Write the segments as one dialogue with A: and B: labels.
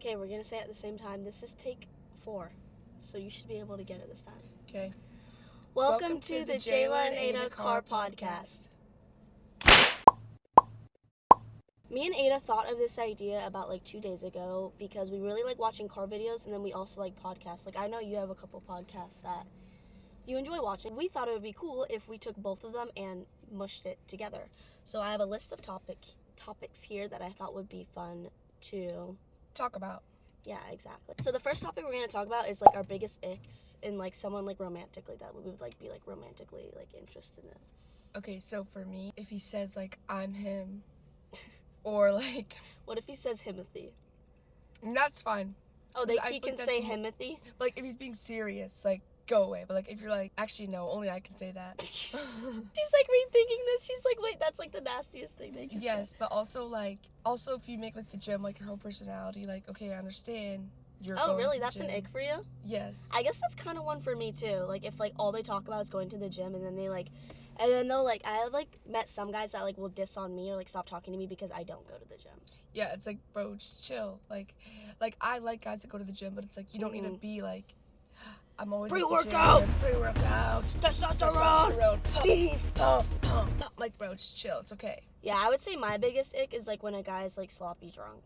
A: Okay, we're gonna say it at the same time. This is take 4, so you should be able to get it this time.
B: Okay.
A: Welcome to the Jayla and Aydah car podcast. Me and Aydah thought of this idea about like 2 days ago because we really like watching car videos, and then we also like podcasts. Like I know you have a couple podcasts that you enjoy watching. We thought it would be cool if we took both of them and mushed it together. So I have a list of topics here that I thought would be fun to
B: talk about.
A: Yeah, exactly. So the first topic we're going to talk about is like our biggest icks in like someone like romantically that we would like be like romantically like interested in.
B: Okay, so for me, if he says like I'm him or like
A: what if he says Himothy?
B: That's fine.
A: Oh, he can say Himothy?
B: Like if he's being serious, like go away. But like if you're like, actually no, only I can say that.
A: She's like rethinking this. She's like, wait, that's like the nastiest thing they can say.
B: Yes, but also if you make like the gym like your whole personality, like okay, I understand you're
A: Oh,
B: going
A: really?
B: to the
A: That's
B: gym.
A: an ick for you?
B: Yes.
A: I guess that's kind of one for me too. Like if like all they talk about is going to the gym, and then they'll like I have like met some guys that like will diss on me or like stop talking to me because I don't go to the gym.
B: Yeah, it's like, bro, just chill. Like I like guys that go to the gym, but it's like you don't need to be like I'm always
A: pre-workout,
B: testosterone, beef, pump. Like, bro, just chill. It's okay.
A: Yeah, I would say my biggest ick is like when a guy's like sloppy drunk.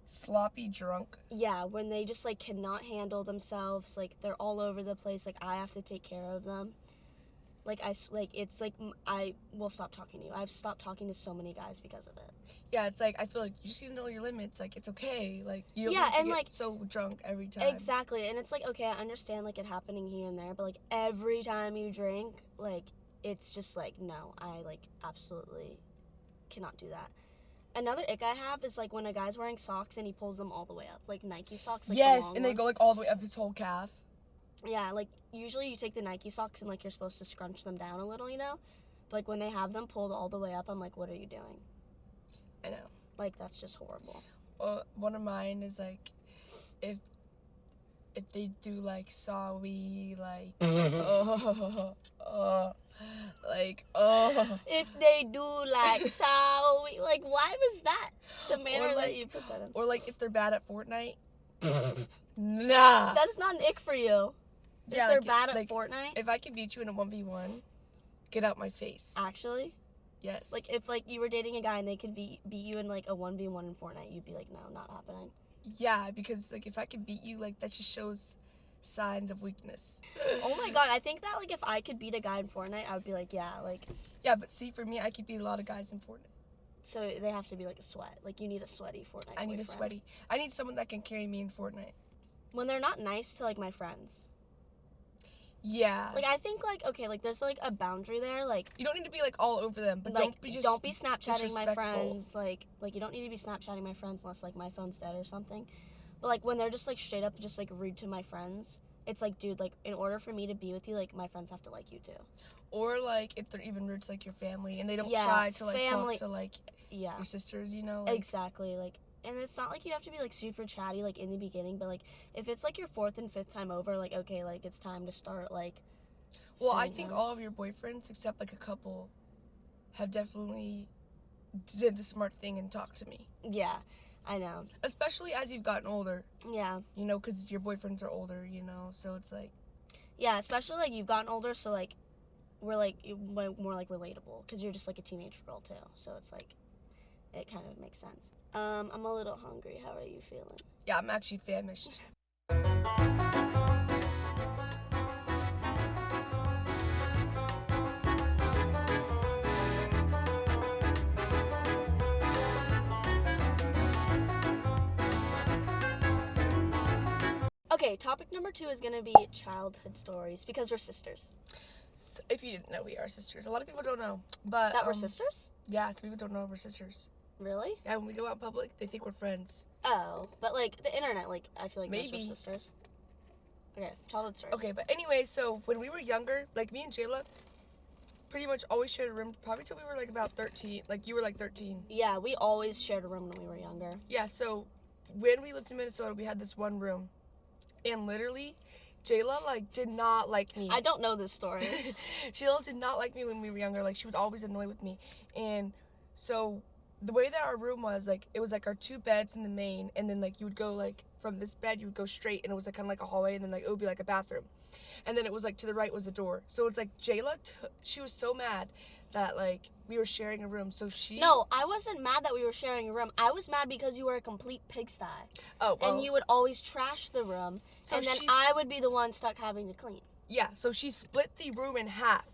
B: Sloppy drunk?
A: Yeah, when they just like cannot handle themselves. Like they're all over the place. Like I have to take care of them. Like I will stop talking to you. I've stopped talking to so many guys because of it.
B: Yeah, it's like I feel like you just need to know your limits. Like it's okay. Like you don't need to get so drunk every time.
A: Exactly, and it's like okay, I understand like it happening here and there, but like every time you drink, like it's just like no, I like absolutely cannot do that. Another ick I have is like when a guy's wearing socks and he pulls them all the way up, like Nike socks. Like
B: yes,
A: the long
B: and they
A: ones.
B: go like all the way up his whole calf.
A: Yeah, like usually you take the Nike socks and like you're supposed to scrunch them down a little, you know? But like when they have them pulled all the way up, I'm like, what are you doing?
B: I know.
A: Like that's just horrible.
B: One of mine is like if they do like sorry, like
A: If they do like sorry, like why was that the manner that you put that in?
B: Or like if they're bad at Fortnite. Nah.
A: That is not an ick for you.
B: Yeah,
A: if they're bad at Fortnite.
B: If I can beat you in a 1v1, get out my face.
A: Actually?
B: Yes.
A: Like if like you were dating a guy and they could beat you in like a 1v1 in Fortnite, you'd be like, no, not happening.
B: Yeah, because like if I could beat you, like that just shows signs of weakness.
A: Oh my god, I think that like if I could beat a guy in Fortnite, I would be like, yeah, like.
B: Yeah, but see, for me, I could beat a lot of guys in Fortnite.
A: So they have to be like a sweat. Like you need a sweaty Fortnite
B: I need
A: boyfriend.
B: a sweaty. I need someone that can carry me in Fortnite.
A: When they're not nice to like my friends.
B: Yeah.
A: Like I think like okay, like there's like a boundary there. Like
B: you don't need to be like all over them, but
A: like,
B: don't be
A: Snapchatting my friends. Like you don't need to be Snapchatting my friends unless like my phone's dead or something. But like when they're just like straight up just like rude to my friends, it's like dude, like in order for me to be with you, like my friends have to like you too.
B: Or like if they're even rude to like your family and they don't try to like talk to like your sisters, you know. Like,
A: exactly. Like and it's not like you have to be like super chatty like in the beginning, but like if it's like your 4th and 5th time over, like okay, like it's time to start like.
B: Well, I think all of your boyfriends, except like a couple, have definitely did the smart thing and talked to me.
A: Yeah, I know.
B: Especially as you've gotten older.
A: Yeah.
B: You know, because your boyfriends are older, you know, so it's like.
A: Yeah, especially like you've gotten older, so like we're like more like relatable because you're just like a teenage girl too, so it's like it kind of makes sense. I'm a little hungry. How are you feeling?
B: Yeah, I'm actually famished.
A: Okay, topic number 2 is gonna be childhood stories because we're sisters.
B: So if you didn't know, we are sisters. A lot of people don't know, but
A: that we're sisters.
B: Yeah, some people don't know we're sisters.
A: Really?
B: Yeah, when we go out in public, they think we're friends.
A: Oh, but like the internet, like I feel like
B: maybe
A: we're sisters. Okay, childhood stories.
B: Okay, but anyway, so when we were younger, like me and Jayla, pretty much always shared a room, probably till we were like about 13. Like you were like 13.
A: Yeah, we always shared a room when we were younger.
B: Yeah, so when we lived in Minnesota, we had this one room. And literally, Jayla, like, did not like me.
A: I don't know this story.
B: Jayla did not like me when we were younger. Like, she was always annoyed with me. And so the way that our room was, like, it was, like, our 2 beds in the main, and then, like, you would go, like, from this bed, you would go straight, and it was, like, kind of like a hallway, and then, like, it would be, like, a bathroom. And then it was, like, to the right was the door. So it's, like, Jayla, she was so mad that, like, we were sharing a room, so she...
A: No, I wasn't mad that we were sharing a room. I was mad because you were a complete pigsty.
B: Oh, well...
A: And you would always trash the room, so and then I would be the one stuck having to clean.
B: Yeah, so she split the room in half.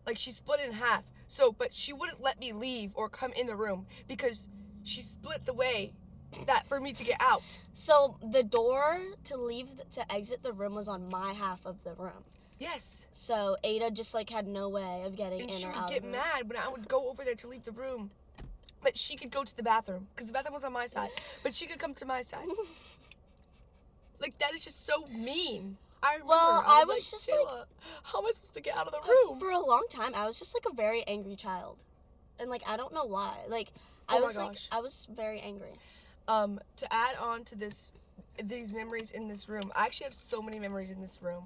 B: Like, she split it in half. So, but she wouldn't let me leave or come in the room because she split the way that for me to get out.
A: So the door to exit the room was on my half of the room.
B: Yes.
A: So Aydah just, like, had no way of getting in or out.
B: And she would get mad when I would go over there to leave the room. But she could go to the bathroom because the bathroom was on my side. But she could come to my side. Like, that is just so mean. I remember.
A: Well, I was
B: like,
A: just like,
B: how am I supposed to get out of the room?
A: For a long time, I was just like a very angry child, and like I don't know why. Like I was very angry.
B: To add on to these memories in this room, I actually have so many memories in this room.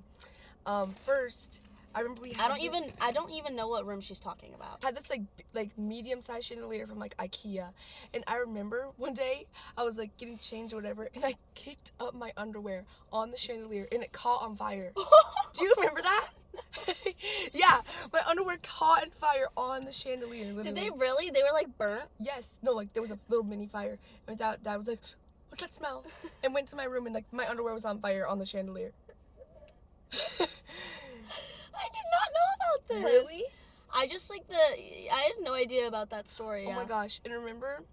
B: First, I remember I
A: don't even know what room she's talking about.
B: Had this like medium-sized chandelier from like IKEA, and I remember one day I was like getting changed or whatever, and I kicked up my underwear on the chandelier, and it caught on fire. Do you remember that? Yeah, my underwear caught on fire on the chandelier. Literally.
A: Did they really? They were like burnt?
B: Yes. No, like there was a little mini fire, and Dad was like, "What's that smell?" And went to my room, and like my underwear was on fire on the chandelier.
A: I did not know about this.
B: Really?
A: I just I had no idea about that story.
B: Oh
A: yeah.
B: my gosh. And remember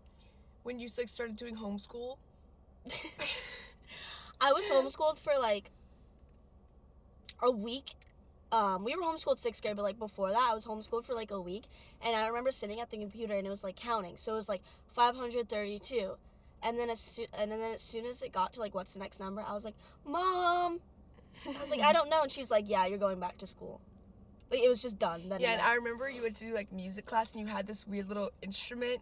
B: when you like started doing homeschool?
A: I was homeschooled for like a week. We were homeschooled 6th grade, but like before that I was homeschooled for like a week, and I remember sitting at the computer and it was like counting. So it was like 532. And then as soon as it got to like what's the next number, I was like, "Mom." I was like, "I don't know." And she's like, "Yeah, you're going back to school." Like, it was just done. Then
B: yeah, and I remember you went to do, like, music class, and you had this weird little instrument.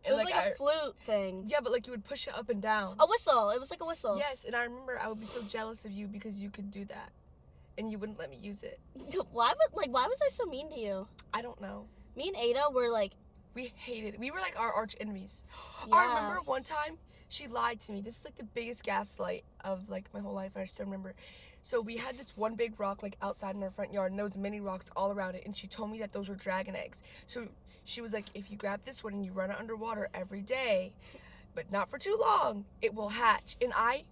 B: And,
A: it was like a flute thing.
B: Yeah, but, like, you would push it up and down.
A: A whistle. It was like a whistle.
B: Yes, and I remember I would be so jealous of you because you could do that. And you wouldn't let me use it.
A: Why was I so mean to you?
B: I don't know.
A: Me and Aydah were, like...
B: We hated it. We were, like, our arch enemies.
A: Yeah.
B: I remember one time, she lied to me. This is, like, the biggest gaslight of, like, my whole life, and I still remember. So we had this one big rock, like, outside in our front yard, and there was many rocks all around it, and she told me that those were dragon eggs. So she was like, if you grab this one and you run it underwater every day, but not for too long, it will hatch. And I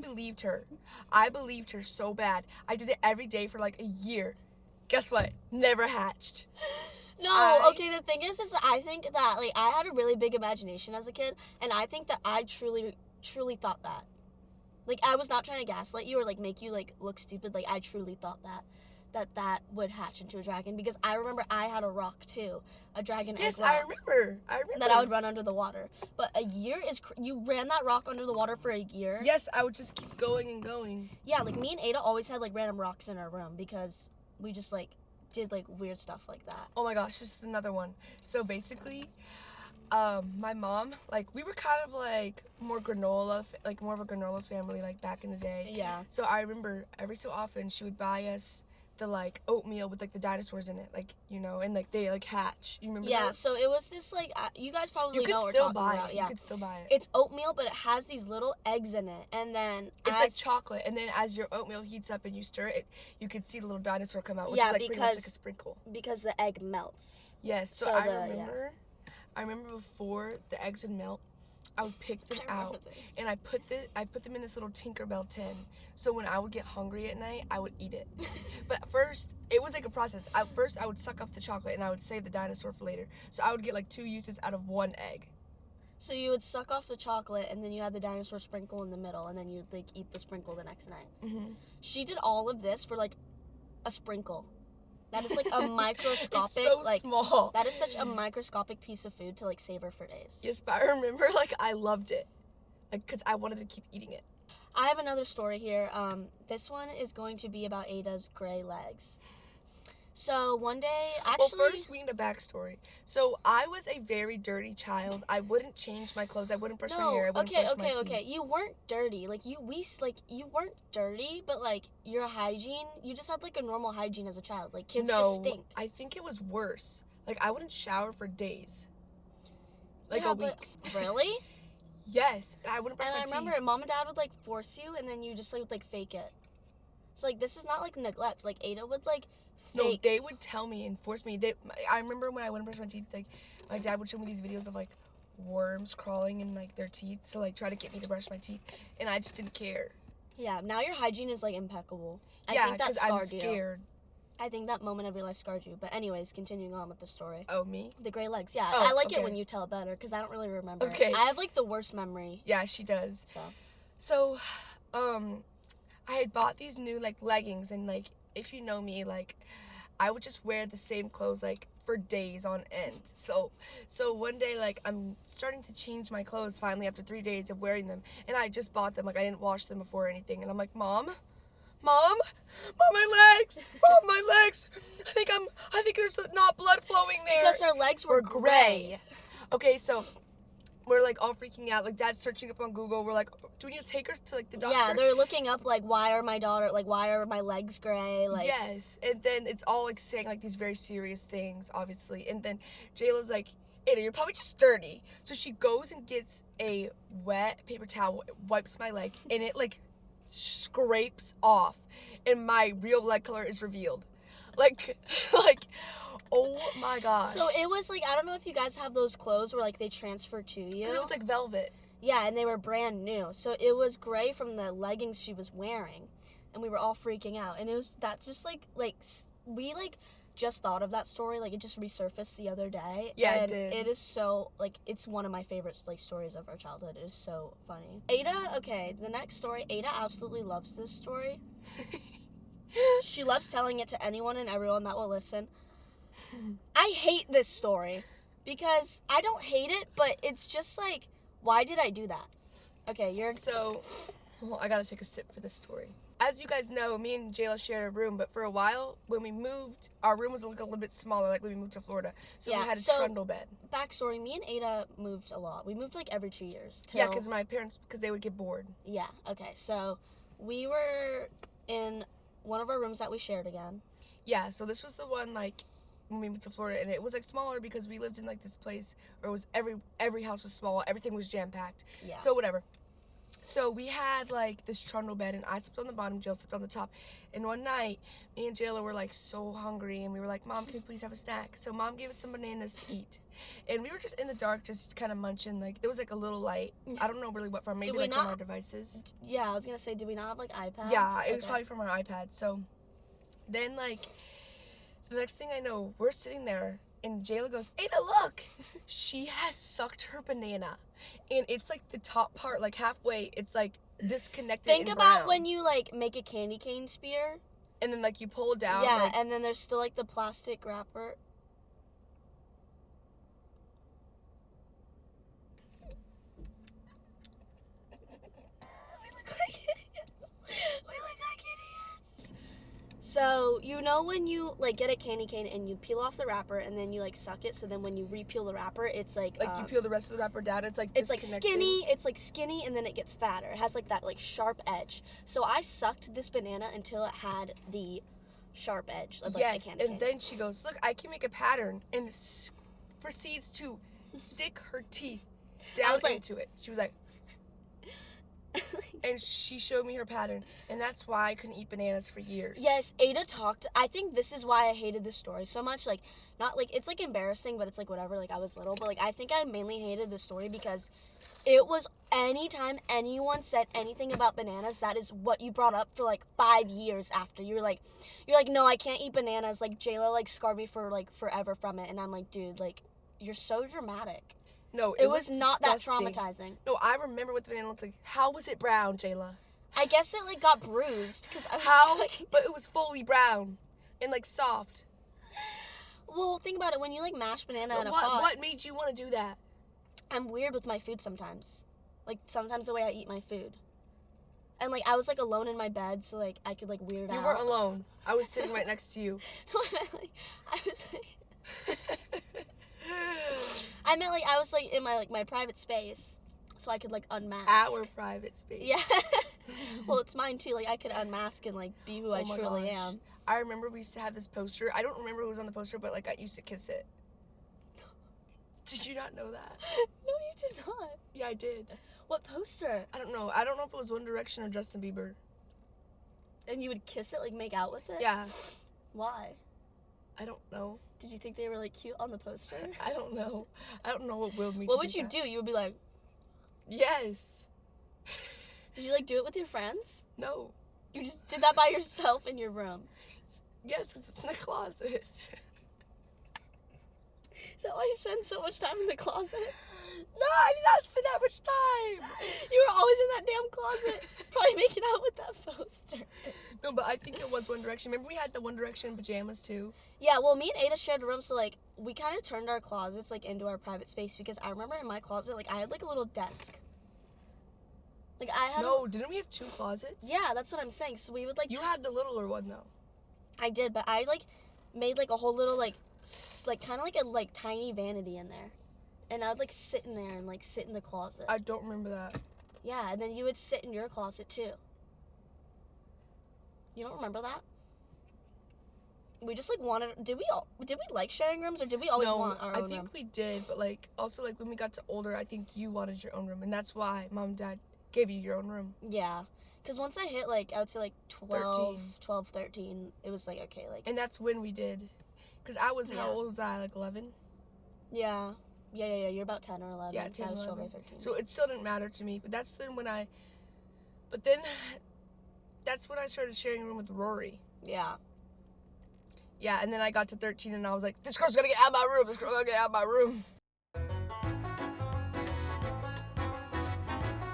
B: believed her. I believed her so bad. I did it every day for, like, a year. Guess what? Never hatched.
A: No, okay, the thing is I think that, like, I had a really big imagination as a kid, and I think that I truly, truly thought that. Like, I was not trying to gaslight you or, like, make you, like, look stupid. Like, I truly thought that would hatch into a dragon, because I remember I had a rock, too. A dragon egg rock.
B: Yes, I remember. That
A: I would run under the water. But a year is... You ran that rock under the water for a year?
B: Yes, I would just keep going and going.
A: Yeah, like, me and Aydah always had, like, random rocks in our room because we just, like, did, like, weird stuff like that.
B: Oh, my gosh, this is another one. So, basically... my mom, like, we were kind of, like, more of a granola family, like, back in the day.
A: Yeah.
B: So I remember every so often she would buy us the, like, oatmeal with, like, the dinosaurs in it, like, you know, and, like, they, like, hatch. You remember
A: Yeah,
B: that?
A: so it was this, like, you guys probably know what we're talking about.
B: Yeah. You could still buy it.
A: It's oatmeal, but it has these little eggs in it, and then
B: it's like chocolate, and then as your oatmeal heats up and you stir it, you can see the little dinosaur come out, which is, like, pretty much like a sprinkle.
A: Because the egg melts.
B: Yes, so I remember before the eggs would melt, I would pick them out, and I put them in this little Tinkerbell tin. So when I would get hungry at night, I would eat it. But first, it was like a process. I would suck off the chocolate, and I would save the dinosaur for later. So I would get like 2 uses out of 1 egg.
A: So you would suck off the chocolate, and then you had the dinosaur sprinkle in the middle, and then you'd like eat the sprinkle the next night.
B: Mm-hmm.
A: She did all of this for like a sprinkle. That is like a microscopic,
B: it's so
A: like,
B: small.
A: That is such a microscopic piece of food to like savor for days.
B: Yes, but I remember, like, I loved it, like, because I wanted to keep eating it.
A: I have another story here. This one is going to be about Aydah's gray legs. So one day, actually...
B: Well, first we need a backstory. So I was a very dirty child. I wouldn't change my clothes. I wouldn't brush my hair. I wouldn't brush my teeth.
A: Okay. You weren't dirty. Like, you weren't dirty, but, like, your hygiene, you just had, like, a normal hygiene as a child. Like, kids just stink.
B: I think it was worse. Like, I wouldn't shower for days. like
A: Yeah,
B: a week.
A: but really?
B: Yes, and I wouldn't brush
A: And
B: my
A: I remember
B: teeth.
A: mom and dad would like force you, and then you just like would like fake it. So like this is not like neglect. Like Aydah would like
B: No,
A: fake.
B: they would tell me and force me. I remember when I wouldn't brush my teeth, like my dad would show me these videos of like worms crawling in like their teeth to like try to get me to brush my teeth, and I just didn't care.
A: Yeah, now your hygiene is like impeccable. I
B: Yeah,
A: think that
B: because I'm
A: scarred you.
B: scared.
A: I think that moment of your life scarred you. But anyways, continuing on with the story.
B: Oh, me?
A: The gray legs. Yeah,
B: Oh,
A: I like it
B: okay.
A: when you tell it better because I don't really remember.
B: Okay.
A: I have like the worst memory.
B: Yeah, she does.
A: So
B: I had bought these new like leggings, and like if you know me, like I would just wear the same clothes like for days on end. So one day like I'm starting to change my clothes finally after 3 days of wearing them, and I just bought them, like I didn't wash them before or anything, and I'm like, Mom, my legs, Mom, my legs. I think there's not blood flowing there.
A: because her legs were gray.
B: Okay, so we're like all freaking out. Like Dad's searching up on Google. We're like, do we need to take her to like the doctor?
A: Yeah, they're looking up like why are my legs gray? Like
B: Yes, and then it's all like saying like these very serious things, obviously. And then Jayla's like, Aydah, you're probably just dirty. So she goes and gets a wet paper towel, wipes my leg, and it like scrapes off, and my real leg color is revealed. Like, oh my gosh.
A: So it was like, I don't know if you guys have those clothes where like they transfer to you.
B: Because it was like velvet.
A: Yeah, and they were brand new. So it was gray from the leggings she was wearing, and we were all freaking out. And that's just we just thought of that story, like it just resurfaced the other day.
B: Yeah,
A: and
B: it did.
A: It is so like it's one of my favorite like stories of our childhood. It is so funny. Aydah, okay, the next story, Aydah absolutely loves this story. She loves telling it to anyone and everyone that will listen. I hate this story because I don't hate it, but it's just like, why did I do that? Okay,
B: I gotta take a sip for this story. As you guys know, me and Jayla shared a room, but for a while, when we moved, our room was like a little bit smaller, like when we moved to Florida. So we had a trundle bed.
A: Backstory, me and Aydah moved a lot. We moved like every 2 years.
B: Yeah, because my parents, they would get bored.
A: Yeah, okay, so we were in one of our rooms that we shared again.
B: Yeah, so this was the one like when we moved to Florida, and it was like smaller because we lived in like this place where it was every house was small, everything was jam packed.
A: Yeah.
B: So whatever. So we had like this trundle bed, and I slept on the bottom, Jayla slept on the top. And one night, me and Jayla were like so hungry, and we were like, Mom, can we please have a snack? So Mom gave us some bananas to eat, and we were just in the dark, just kind of munching. Like there was like a little light. I don't know really what from, maybe like from our devices.
A: Yeah, I was gonna say, did we not have like iPads?
B: Yeah, it was probably from our iPad. So then like the next thing I know, we're sitting there, and Jayla goes, Aydah, look! She has sucked her banana. And it's like the top part, like halfway, it's like disconnected.
A: Think
B: and
A: about
B: brown.
A: when you like make a candy cane spear.
B: And then like you pull down.
A: Yeah,
B: like,
A: and then there's still like the plastic wrapper. So, you know when you like get a candy cane and you peel off the wrapper and then you like suck it, so then when you re-peel the wrapper, it's like
B: you peel the rest of the wrapper down, it's like
A: skinny and then it gets fatter. It has like that like sharp edge. So I sucked this banana until it had the sharp edge of like
B: yes,
A: the candy
B: and
A: cane.
B: then she goes, look, I can make a pattern, and proceeds to stick her teeth down into it. She was like, and she showed me her pattern, and that's why I couldn't eat bananas for years.
A: Yes, Aydah talked. I think this is why I hated this story so much. Like, not like it's like embarrassing, but it's like whatever. Like I was little, but like I think I mainly hated this story because it was anytime anyone said anything about bananas, that is what you brought up for like 5 years after. You're like, no, I can't eat bananas. Like Jayla like scarred me for like forever from it, and I'm like, dude, like you're so dramatic.
B: No,
A: it was not
B: disgusting.
A: that traumatizing.
B: No, I remember what the banana looked like. How was it brown, Jayla?
A: I guess it like got bruised because I was sucking.
B: But it was fully brown and like soft.
A: Well, think about it. When you like mash banana in a pot.
B: What made you want to do that?
A: I'm weird with my food sometimes. Like sometimes the way I eat my food. And like I was like alone in my bed, so like I could like weird out.
B: You weren't alone. I was sitting right next to you.
A: No, I meant like I was like in my private space, so I could like unmask.
B: Our private space.
A: Yeah. Well, it's mine too. Like I could unmask and like be who I truly am.
B: I remember we used to have this poster. I don't remember who was on the poster, but like I used to kiss it. Did you not know that?
A: No, you did not.
B: Yeah, I did.
A: What poster?
B: I don't know. I don't know if it was One Direction or Justin Bieber.
A: And you would kiss it, like make out with it?
B: Yeah.
A: Why?
B: I don't know.
A: Did you think they were like cute on the poster?
B: I don't know. I don't know what willed me
A: What
B: to
A: would you
B: that.
A: do? You would be like,
B: Yes.
A: did you like do it with your friends?
B: No.
A: You just did that by yourself in your room.
B: Yes, because it's in the closet.
A: Is that why you spend so much time in the closet?
B: No, I did not spend that much time.
A: You were always in that damn closet, probably making out with that poster.
B: No, but I think it was One Direction. Remember we had the One Direction pajamas too?
A: Yeah, well, me and Aydah shared a room, so, like, we kind of turned our closets, like, into our private space, because I remember in my closet, like, I had, like, a little desk. Like, I had
B: No, didn't we have 2 closets?
A: Yeah, that's what I'm saying, so we would, like...
B: You had the littler one, though.
A: I did, but I, like, made, like, a whole little, like, kind of like a, like, tiny vanity in there. And I would, like, sit in there and, like, sit in the closet.
B: I don't remember that.
A: Yeah, and then you would sit in your closet, too. You don't remember that? We just, like, wanted... Did we like sharing rooms, or did we always want our own room?
B: I think we did, but, like, also, like, when we got to older, I think you wanted your own room, and that's why Mom and Dad gave you your own room.
A: Yeah. Because once I hit, like, I would say, like, 12, 13, it was, like, okay, like...
B: And that's when we did. Because I was,
A: Yeah.
B: how old was I? Like, 11?
A: Yeah. Yeah. You're about 10 or 11.
B: Yeah, 10,
A: I was 12 or
B: 11.
A: 13.
B: So it still didn't matter to me, but that's then when I... But then, that's when I started sharing a room with Rory.
A: Yeah.
B: Yeah, and then I got to 13 and I was like, this girl's gonna get out of my room. This girl's gonna get out of my room.